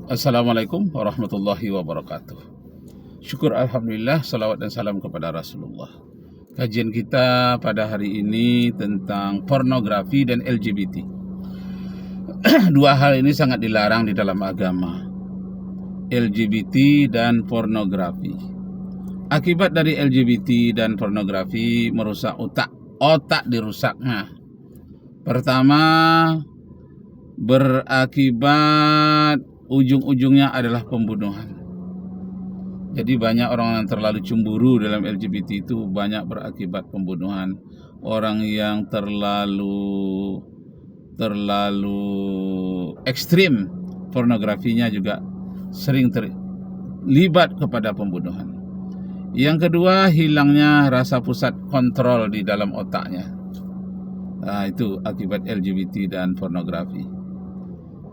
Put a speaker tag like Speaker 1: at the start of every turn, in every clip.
Speaker 1: Assalamualaikum warahmatullahi wabarakatuh. Syukur alhamdulillah, salawat dan salam kepada Rasulullah. Kajian kita pada hari ini tentang pornografi dan LGBT. Dua hal ini sangat dilarang di dalam agama. LGBT dan pornografi. Akibat dari LGBT dan pornografi merusak otak dirusaknya. Pertama, berakibat ujung-ujungnya adalah pembunuhan. Jadi banyak orang yang terlalu cemburu dalam LGBT itu banyak berakibat pembunuhan. Orang yang terlalu ekstrim pornografinya juga sering terlibat kepada pembunuhan. Yang kedua, hilangnya rasa pusat kontrol di dalam otaknya. Nah, itu akibat LGBT dan pornografi.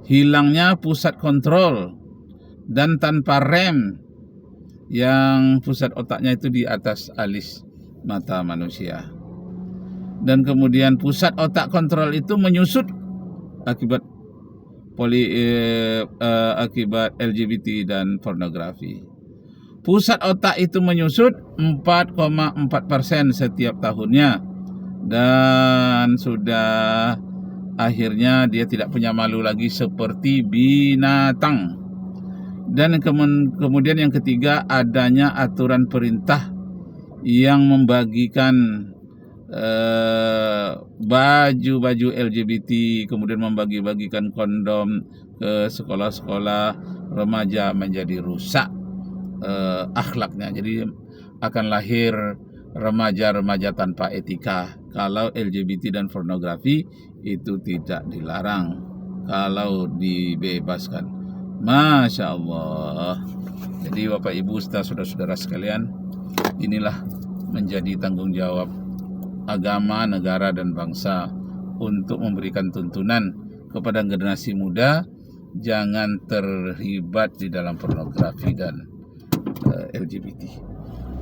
Speaker 1: Hilangnya pusat kontrol dan tanpa rem, yang pusat otaknya itu di atas alis mata manusia. Dan kemudian pusat otak kontrol itu menyusut akibat akibat LGBT dan pornografi. Pusat otak itu menyusut 4,4% setiap tahunnya, dan sudah akhirnya dia tidak punya malu lagi seperti binatang. Dan kemudian yang ketiga, adanya aturan perintah yang membagikan baju-baju LGBT, kemudian membagi-bagikan kondom ke sekolah-sekolah remaja, menjadi rusak akhlaknya. Jadi akan lahir remaja-remaja tanpa etika kalau LGBT dan pornografi itu tidak dilarang, kalau dibebaskan. Masya Allah. Jadi Bapak Ibu, saudara-saudara sekalian, inilah menjadi tanggung jawab agama, negara, dan bangsa untuk memberikan tuntunan kepada generasi muda, jangan terlibat di dalam pornografi dan LGBT.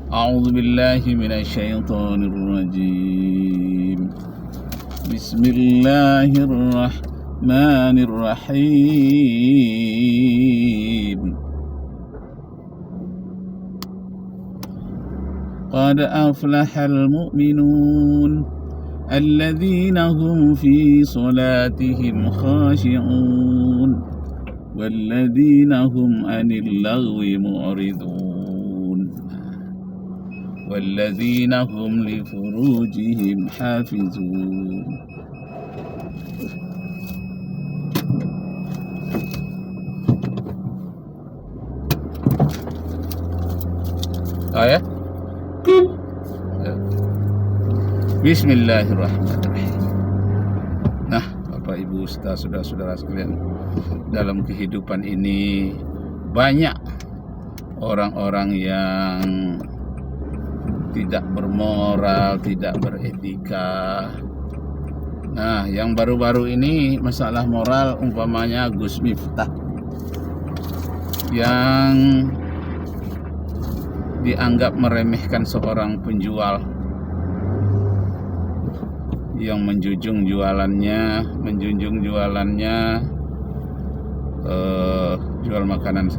Speaker 1: A'udzubillahi minasyaitonirrajim. Bismillahirrahmanirrahim. Qad aflahal mu'minun alladzina hum fi salatihim khashi'un walladzina hum 'anil lagwi mu'ridun walladzina hum li furujihim hafizun. Ya. Bismillahirrahmanirrahim. Nah, Bapak Ibu, saudara-saudara sekalian, dalam kehidupan ini banyak orang-orang yang tidak bermoral, tidak beretika. Nah, yang baru-baru ini masalah moral, umpamanya Gus Miftah yang dianggap meremehkan seorang penjual yang menjunjung jualannya jual makanan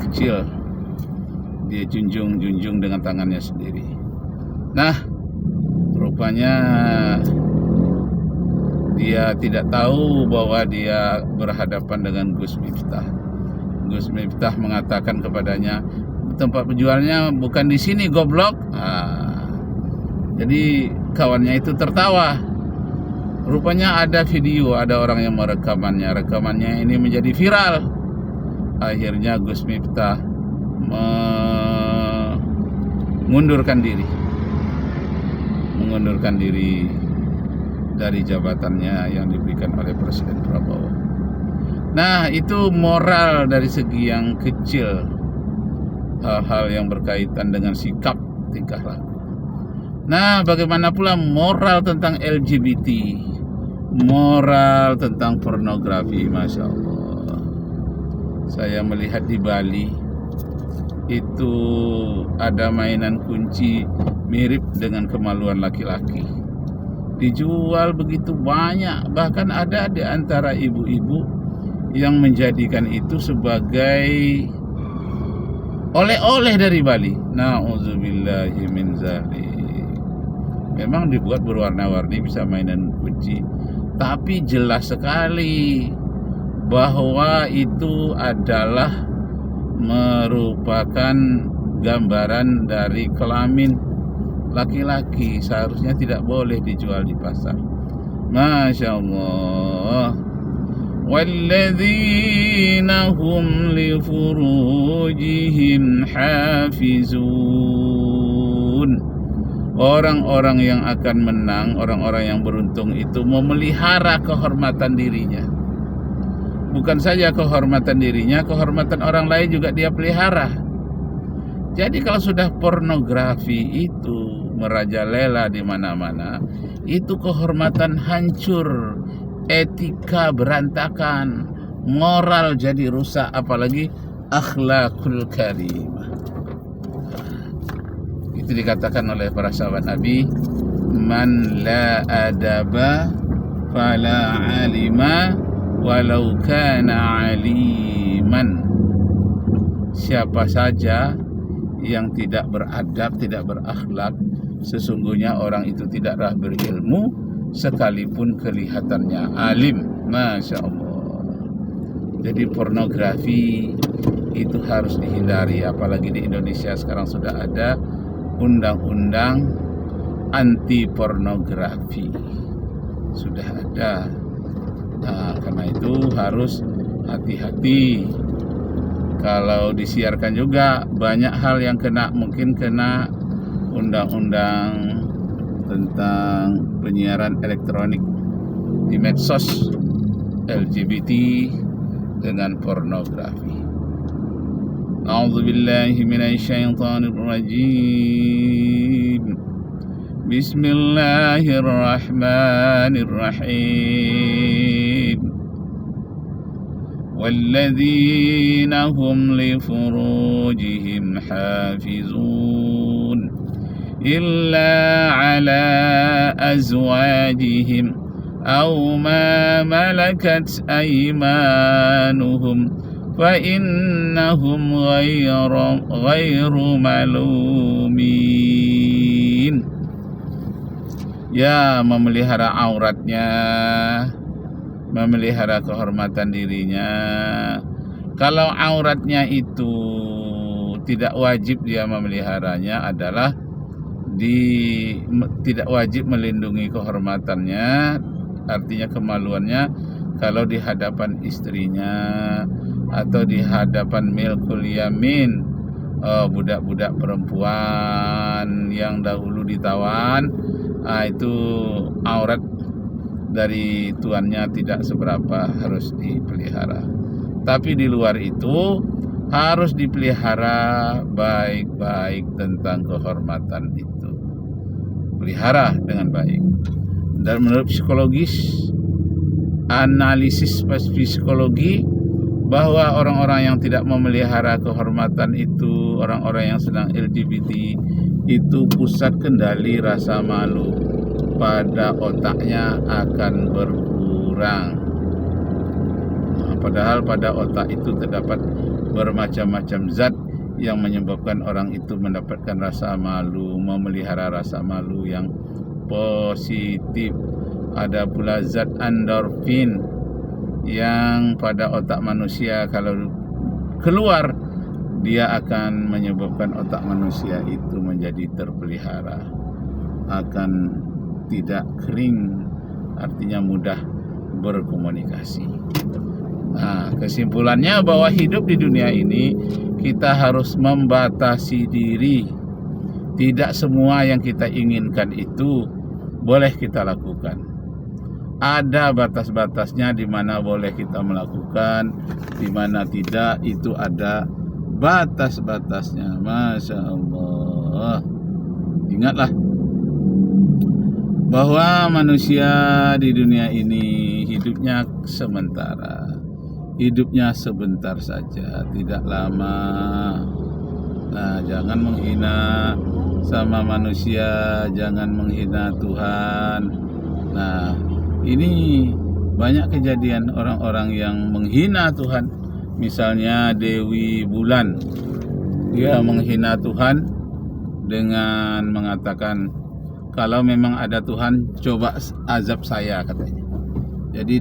Speaker 1: kecil, dia junjung dengan tangannya sendiri. Nah, rupanya dia tidak tahu bahwa dia berhadapan dengan Gus Miftah. Gus Miftah mengatakan kepadanya, tempat penjualnya bukan di sini, goblok. Jadi kawannya itu tertawa. Rupanya ada video, ada orang yang rekamannya ini menjadi viral. Akhirnya Gus Miftah mengundurkan diri dari jabatannya yang diberikan oleh Presiden Prabowo. Nah, itu moral dari segi yang kecil, hal-hal yang berkaitan dengan sikap, tingkah laku. Nah, bagaimana pula moral tentang LGBT, moral tentang pornografi? Masya Allah. Saya melihat di Bali itu ada mainan kunci mirip dengan kemaluan laki-laki. dijual begitu banyak. Bahkan ada di antara ibu-ibu yang menjadikan itu sebagai oleh-oleh dari Bali. Na'udzubillahi min dzalik. Memang dibuat berwarna-warni, bisa mainan kunci, tapi jelas sekali bahwa itu adalah merupakan gambaran dari kelamin laki-laki, seharusnya tidak boleh dijual di pasar. Masya Allah. Walladzina hum li furujihim hafizun. Orang-orang yang akan menang, orang-orang yang beruntung itu memelihara kehormatan dirinya. Bukan saja kehormatan dirinya, kehormatan orang lain juga dia pelihara. Jadi kalau sudah pornografi itu merajalela di mana-mana, itu kehormatan hancur, etika berantakan, moral jadi rusak, apalagi akhlakul karimah. Itu dikatakan oleh para sahabat Nabi, man la adaba fala alima walau kana aliman. Siapa saja yang tidak beradab, tidak berakhlak, sesungguhnya orang itu tidaklah berilmu sekalipun kelihatannya alim. Masya Allah. Jadi pornografi itu harus dihindari, apalagi di Indonesia sekarang sudah ada undang-undang anti pornografi, sudah ada. Nah, karena itu harus hati-hati. Kalau disiarkan juga banyak hal yang kena, mungkin kena undang-undang tentang penyiaran elektronik di medsos, LGBT dengan pornografi. A'udzubillahi minasyaitonir rajim. Bismillahirrahmanirrahim. والذين هم لفروجهم حافظون إلا على أزواجهم أو ما ملكت أيمانهم فإنهم غير ملومين. Ya, memelihara auratnya, memelihara kehormatan dirinya. Kalau auratnya itu tidak wajib dia memeliharanya, adalah tidak wajib melindungi kehormatannya, artinya kemaluannya, kalau di hadapan istrinya atau di hadapan milkul yamin, budak-budak perempuan yang dahulu ditawan, itu aurat dari tuannya tidak seberapa, harus dipelihara. Tapi di luar itu harus dipelihara baik-baik tentang kehormatan itu. Pelihara dengan baik. Dan menurut psikologis, analisis psikologi, bahwa orang-orang yang tidak memelihara kehormatan itu, orang-orang yang sedang LGBT, itu pusat kendali rasa malu pada otaknya akan berkurang. Padahal pada otak itu terdapat bermacam-macam zat yang menyebabkan orang itu mendapatkan rasa malu, memelihara rasa malu yang positif. Ada pula zat endorfin yang pada otak manusia kalau keluar, dia akan menyebabkan otak manusia itu menjadi terpelihara, akan tidak kering, artinya mudah berkomunikasi. Nah, kesimpulannya bahwa hidup di dunia ini kita harus membatasi diri. Tidak semua yang kita inginkan itu boleh kita lakukan. Ada batas-batasnya di mana boleh kita melakukan, di mana tidak, itu ada batas-batasnya. Masya Allah. Ingatlah bahwa manusia di dunia ini hidupnya sementara. Hidupnya sebentar saja, tidak lama. Nah, jangan menghina sama manusia, jangan menghina Tuhan. Nah, ini Banyak kejadian orang-orang yang menghina Tuhan. Misalnya Dewi Bulan, dia menghina Tuhan dengan mengatakan, kalau memang ada Tuhan, coba azab saya, katanya. Jadi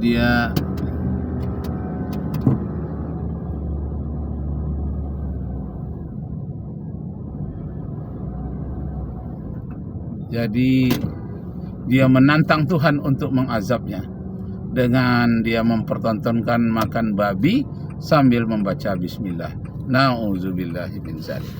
Speaker 1: dia menantang Tuhan untuk mengazabnya dengan dia mempertontonkan makan babi sambil membaca bismillah. Nauzubillahi min dzalik.